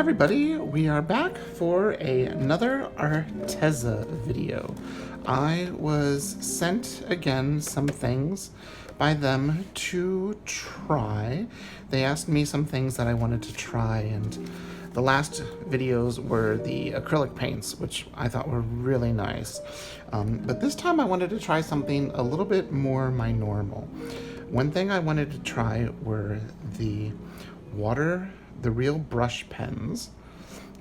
everybody, we are back for another Arteza video. I was sent again some things by them to try. They asked me some things that I wanted to try, and the last videos were the acrylic paints, which I thought were really nice. But this time I wanted to try something a little bit more my normal. One thing I wanted to try were the real brush pens,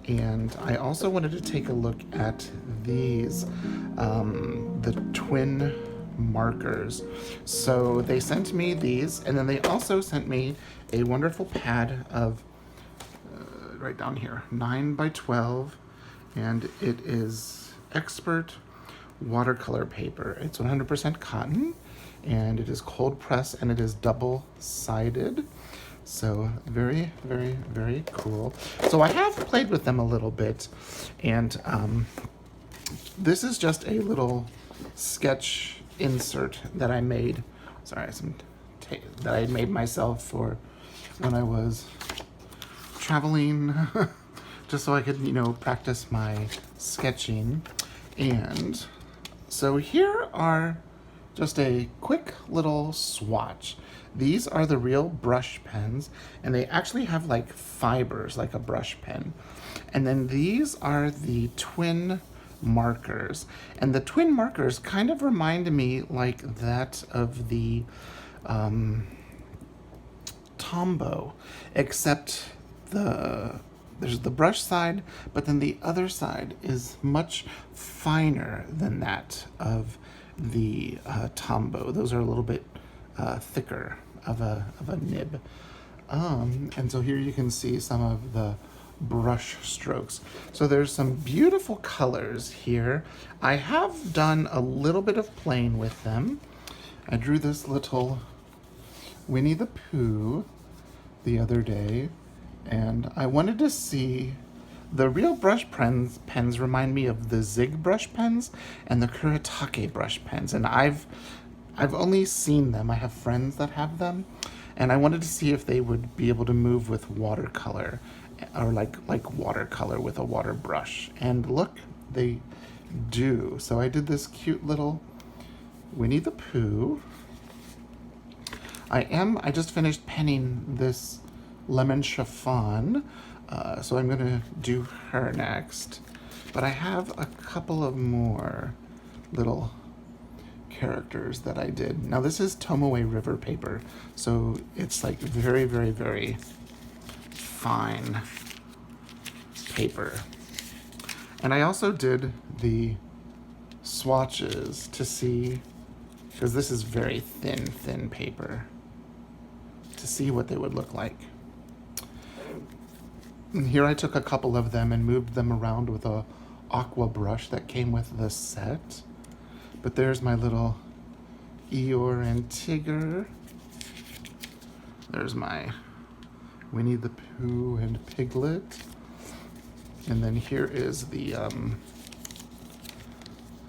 and I also wanted to take a look at these, the TwiMarkers. So they sent me these, and then they also sent me a wonderful pad of, right down here, 9 by 12, and it is expert watercolor paper. It's 100% cotton, and it is cold press, and it is double-sided. So very, very, very cool. So I have played with them a little bit, and this is just a little sketch insert that I made. Sorry, that I made myself for when I was traveling, just so I could, practice my sketching. And so here are just a quick little swatch. These are the real brush pens, and they actually have like fibers like a brush pen. And then these are the TwiMarkers. And the TwiMarkers kind of remind me like that of the Tombow, except there's the brush side, but then the other side is much finer than that of the Tombow. Those are a little bit thicker of a nib. And so here you can see some of the brush strokes. So there's some beautiful colors here. I have done a little bit of playing with them. I drew this little Winnie the Pooh the other day, and I wanted to see the real brush pens remind me of the Zig brush pens and the Kuretake brush pens, and I've only seen them. I have friends that have them, and I wanted to see if they would be able to move with watercolor, or like watercolor with a water brush. And look, they do. So I did this cute little Winnie the Pooh. I just finished penning this lemon chiffon, so I'm gonna do her next. But I have a couple of more little characters that I did. Now this is Tomoe River paper, so it's like very, very, very fine paper. And I also did the swatches to see, because this is very thin paper, to see what they would look like. And here I took a couple of them and moved them around with a aqua brush that came with the set. But there's my little Eeyore and Tigger. There's my Winnie the Pooh and Piglet. And then here is the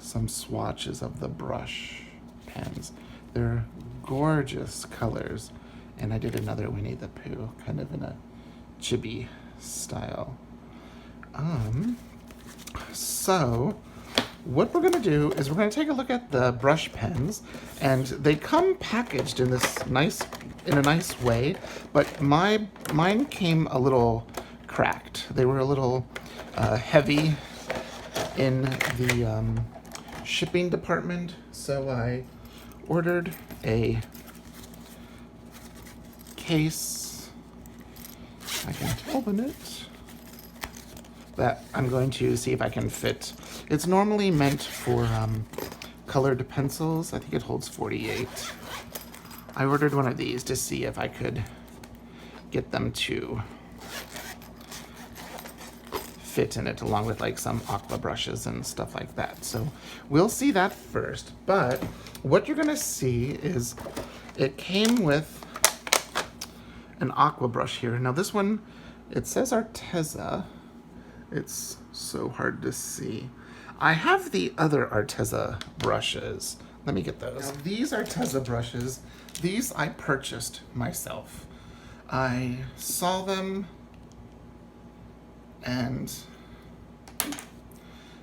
some swatches of the brush pens. They're gorgeous colors. And I did another Winnie the Pooh, kind of in a chibi style. So what we're gonna do is we're gonna take a look at the brush pens, and they come packaged in this in a nice way, but mine came a little cracked. They were a little heavy in the shipping department, so I ordered a case. I can open it. That I'm going to see if I can fit. It's normally meant for colored pencils. I think it holds 48. I ordered one of these to see if I could get them to fit in it, along with like some aqua brushes and stuff like that. So we'll see that first. But what you're gonna see is it came with an aqua brush here. Now this one, it says Arteza. It's so hard to see. I have the other Arteza brushes. Let me get those. Now, these Arteza brushes, these I purchased myself. I saw them And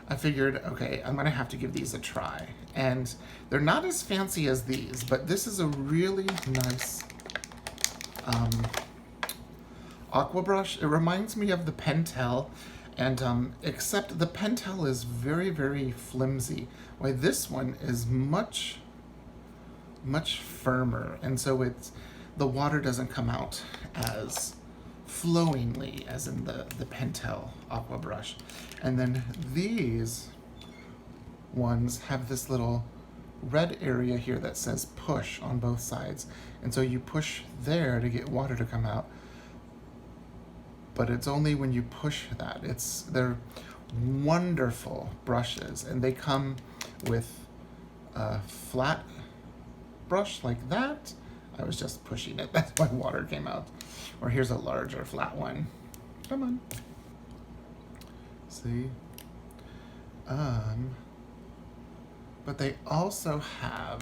I figured, okay, I'm gonna have to give these a try. And they're not as fancy as these, but this is a really nice aqua brush. It reminds me of the Pentel, and except the Pentel is very, very flimsy. Why this one is much firmer, and so the water doesn't come out as flowingly as in the Pentel aqua brush. And then these ones have this little red area here that says push on both sides, and so you push there to get water to come out, but it's only when you push that. They're wonderful brushes, and they come with a flat brush like that. I was just pushing it, that's why water came out. Or here's a larger flat one. Come on. See? But they also have,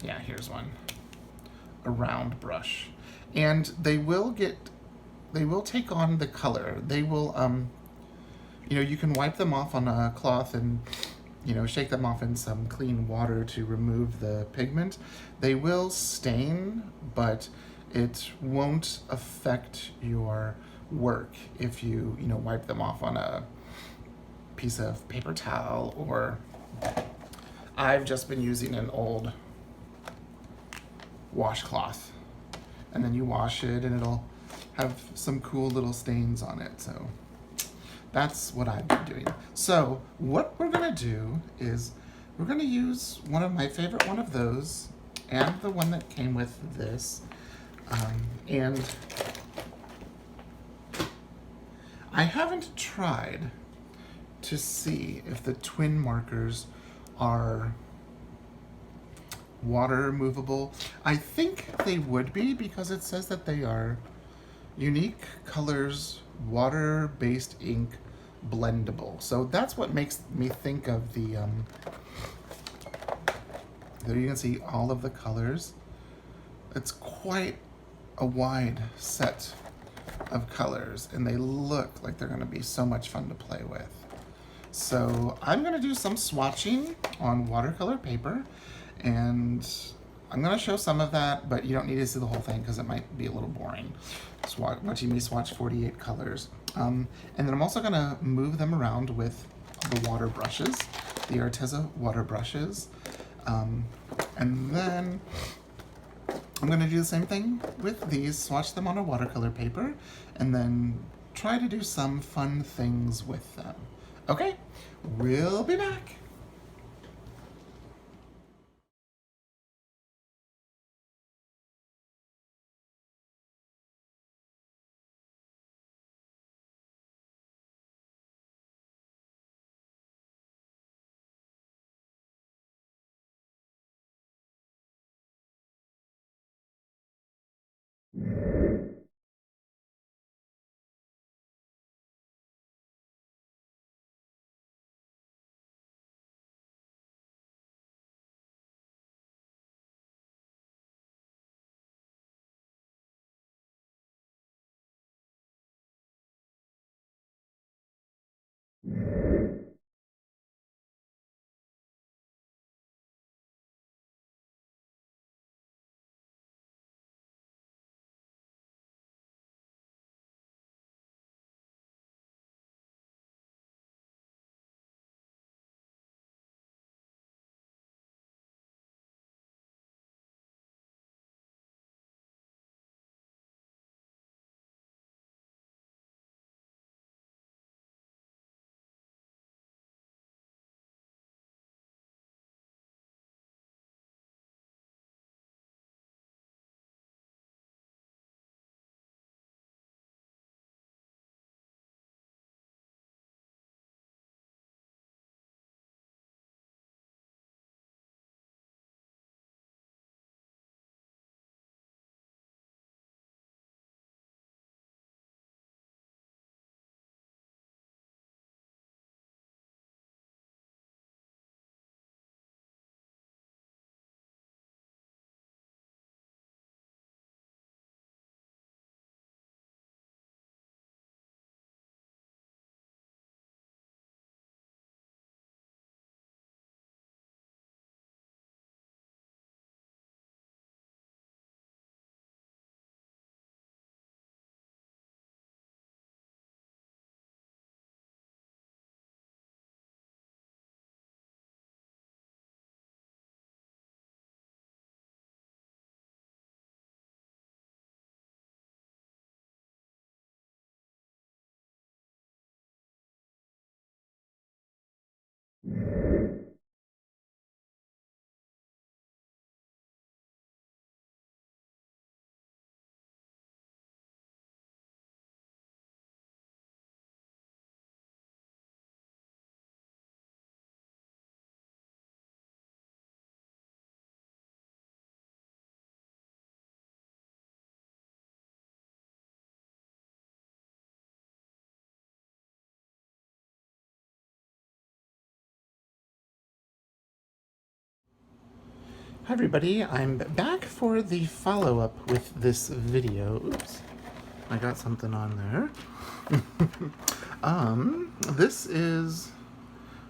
yeah, here's one, a round brush. And they will take on the color. They will, you can wipe them off on a cloth and, shake them off in some clean water to remove the pigment. They will stain, but it won't affect your work if you, wipe them off on a piece of paper towel, or I've just been using an old washcloth. And then you wash it and it'll have some cool little stains on it. So that's what I've been doing. So what we're gonna do is we're gonna use one of my favorite one of those and the one that came with this. And I haven't tried to see if the TwiMarkers are water movable. I think they would be, because it says that they are unique colors, water-based ink, blendable. So that's what makes me think of the, there you can see all of the colors. It's quite a wide set of colors, and they look like they're gonna be so much fun to play with. So I'm gonna do some swatching on watercolor paper, and I'm gonna show some of that, but you don't need to see the whole thing because it might be a little boring. Watching me swatch 48 colors. And then I'm also gonna move them around with the water brushes, the Arteza water brushes. And then I'm gonna do the same thing with these, swatch them on a watercolor paper, and then try to do some fun things with them. Okay, we'll be back. Hi everybody, I'm back for the follow-up with this video. Oops, I got something on there. This is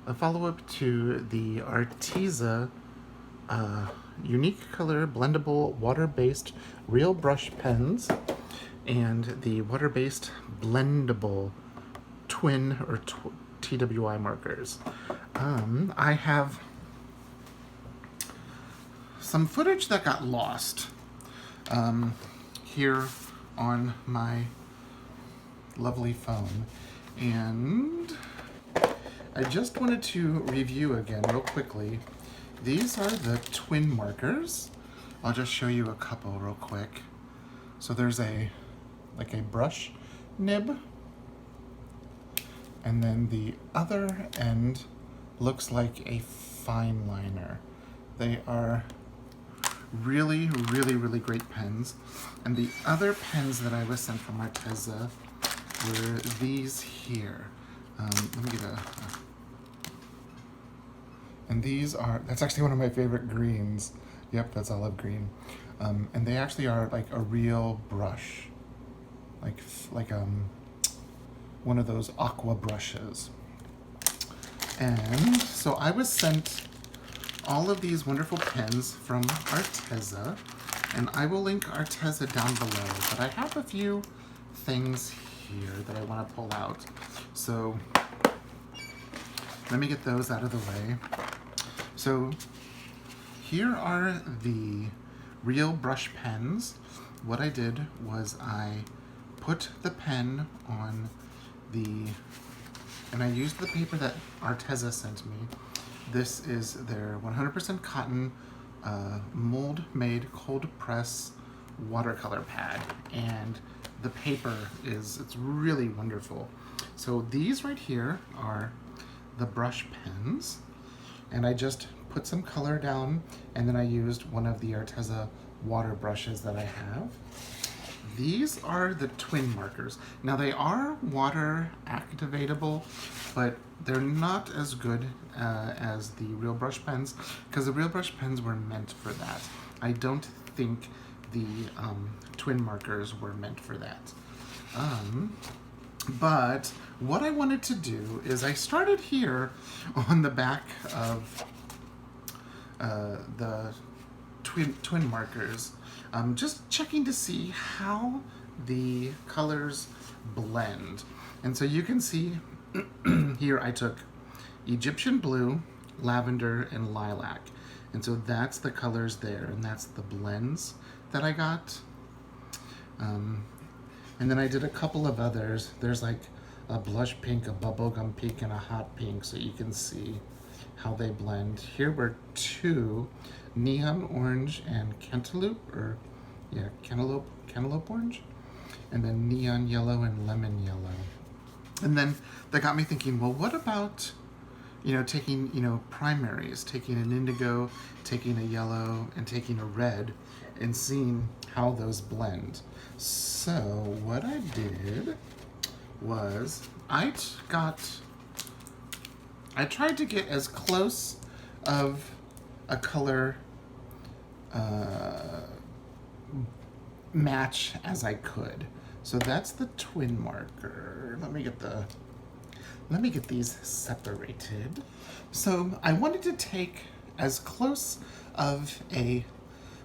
a follow-up to the Arteza unique color blendable water-based real brush pens and the water-based blendable twin or TWI markers. I have some footage that got lost here on my lovely phone, and I just wanted to review again real quickly. These are the twin markers. I'll just show you a couple real quick. So there's a brush nib, and then the other end looks like a fine liner. They are really, really, really great pens. And the other pens that I was sent from Arteza were these here. Let me get and these are, that's actually one of my favorite greens. Yep, that's olive green. And they actually are like a real brush. Like one of those aqua brushes. And so I was sent all of these wonderful pens from Arteza, and I will link Arteza down below, but I have a few things here that I want to pull out. So let me get those out of the way. So here are the real brush pens. What I did was I put the pen on and I used the paper that Arteza sent me. This is their 100% cotton mold-made cold press watercolor pad, and the paper it's really wonderful. So these right here are the brush pens, and I just put some color down, and then I used one of the Arteza water brushes that I have. These are the twin markers. Now they are water activatable, but they're not as good as the real brush pens, because the real brush pens were meant for that. I don't think the twin markers were meant for that. But what I wanted to do is I started here on the back of the twin markers, just checking to see how the colors blend. And so you can see here I took Egyptian blue, lavender, and lilac. And so that's the colors there, and that's the blends that I got. And then I did a couple of others. There's like a blush pink, a bubblegum pink, and a hot pink, so you can see how they blend. Here were two, neon orange and cantaloupe orange, and then neon yellow and lemon yellow. And then that got me thinking, well, what about, taking, primaries, taking an indigo, taking a yellow, and taking a red, and seeing how those blend. So what I did was I tried to get as close of a color match as I could. So that's the twin marker. Let me get these separated. So I wanted to take as close of a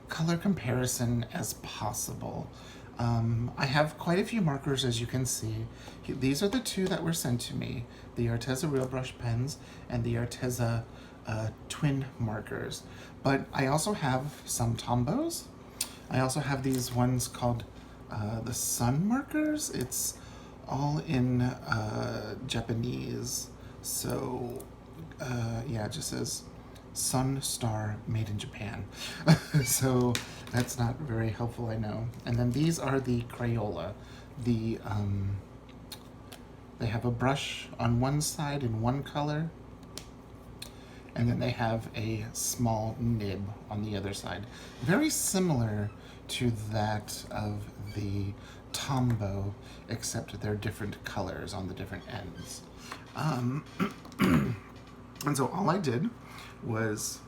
color comparison as possible. I have quite a few markers, as you can see. These are the two that were sent to me, the Arteza Real Brush pens and the Arteza twin markers. But I also have some Tombos. I also have these ones called the sun markers. It's all in Japanese, so Yeah, it just says Sun Star made in Japan. So that's not very helpful, I know. And then these are the Crayola. They have a brush on one side in one color, and then they have a small nib on the other side. Very similar to that of the Tombow, except they're different colors on the different ends. And so all I did was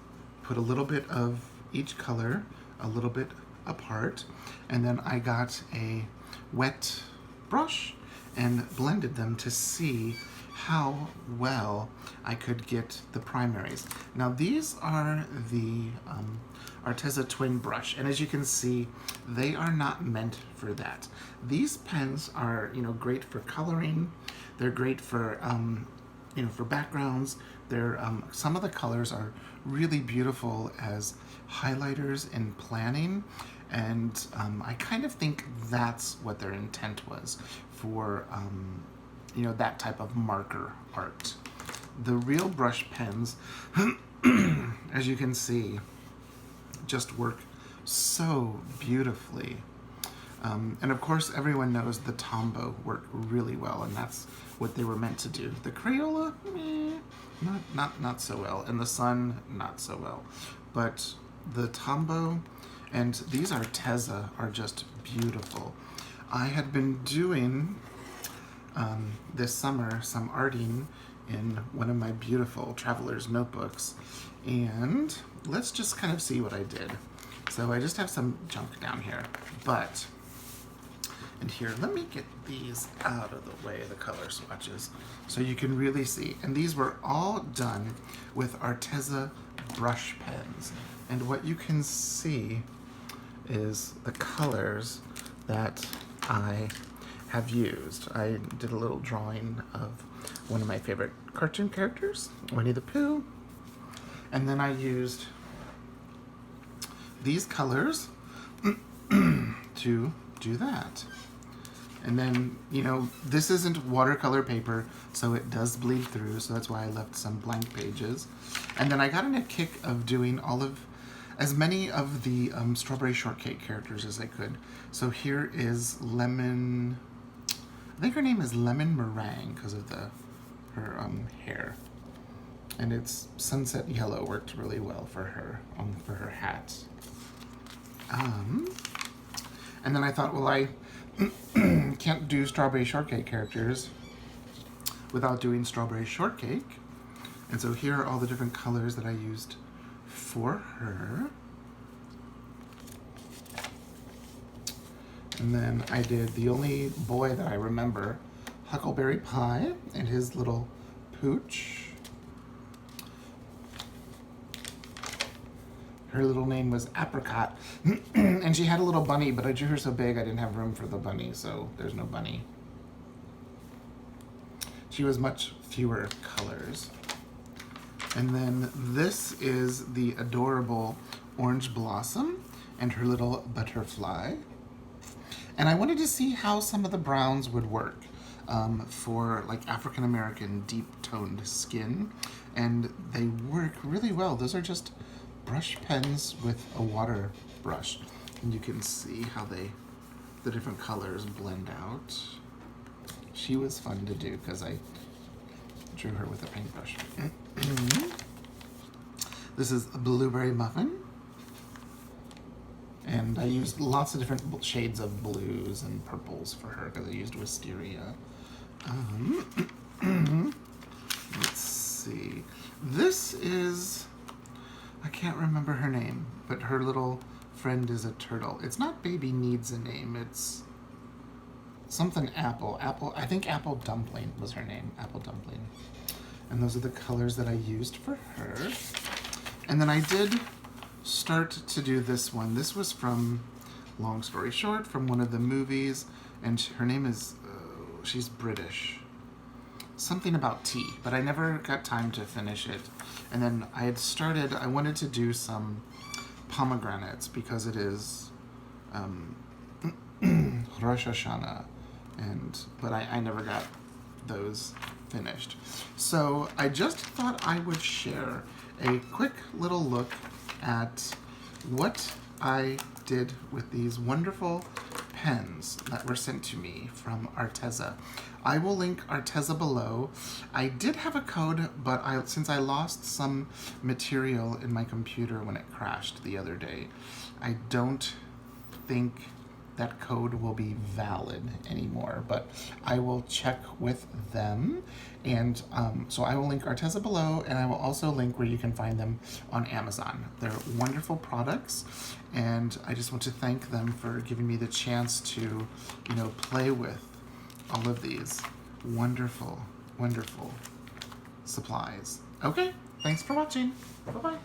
put a little bit of each color a little bit apart, and then I got a wet brush and blended them to see how well I could get the primaries. Now these are the Arteza Twin Brush, and as you can see, they are not meant for that. These pens are, great for coloring. They're great for, for backgrounds. They're some of the colors are really beautiful as highlighters in planning, and I kind of think that's what their intent was for, that type of marker art. The real brush pens, as you can see, just work so beautifully. And of course, everyone knows the Tombow work really well, and that's what they were meant to do. The Crayola, not so well, and the Sun, not so well. But the Tombow and these Arteza are just beautiful. I had been doing this summer some arting in one of my beautiful traveler's notebooks, and let's just kind of see what I did. So I just have some junk down here, and here, let me get these out of the way, the color swatches, so you can really see. And these were all done with Arteza brush pens. And what you can see is the colors that I have used. I did a little drawing of one of my favorite cartoon characters, Winnie the Pooh. And then I used these colors to do that. And then, this isn't watercolor paper, so it does bleed through, so that's why I left some blank pages. And then I got in a kick of doing as many of the strawberry shortcake characters as I could. So here is Lemon, I think her name is Lemon Meringue because of her hair. And it's sunset yellow worked really well for her hat. And then I thought, well, I can't do strawberry shortcake characters without doing strawberry shortcake. And so here are all the different colors that I used for her. And then I did the only boy that I remember, Huckleberry Pie and his little pooch. Her little name was Apricot, and she had a little bunny, but I drew her so big I didn't have room for the bunny, so there's no bunny. She was much fewer colors. And then this is the adorable Orange Blossom and her little butterfly. And I wanted to see how some of the browns would work for like African American deep toned skin, and they work really well. Those are just brush pens with a water brush, and you can see how the different colors blend out. She was fun to do because I drew her with a paintbrush. This is a blueberry muffin, and I used lots of different shades of blues and purples for her because I used wisteria. Let's see. This is, I can't remember her name, but her little friend is a turtle. It's not Baby Needs a Name, it's something Apple. I think Apple Dumpling was her name, Apple Dumpling. And those are the colors that I used for her. And then I did start to do this one. This was from, long story short, from one of the movies, and her name is, she's British. Something about tea, but I never got time to finish it. And then I wanted to do some pomegranates because it is Rosh Hashanah, but I never got those finished. So I just thought I would share a quick little look at what I did with these wonderful pens that were sent to me from Arteza. I will link Arteza below. I did have a code, but since I lost some material in my computer when it crashed the other day, I don't think that code will be valid anymore, but I will check with them. And so I will link Arteza below, and I will also link where you can find them on Amazon. They're wonderful products, and I just want to thank them for giving me the chance to, play with all of these wonderful, wonderful supplies. Okay, thanks for watching. Bye-bye.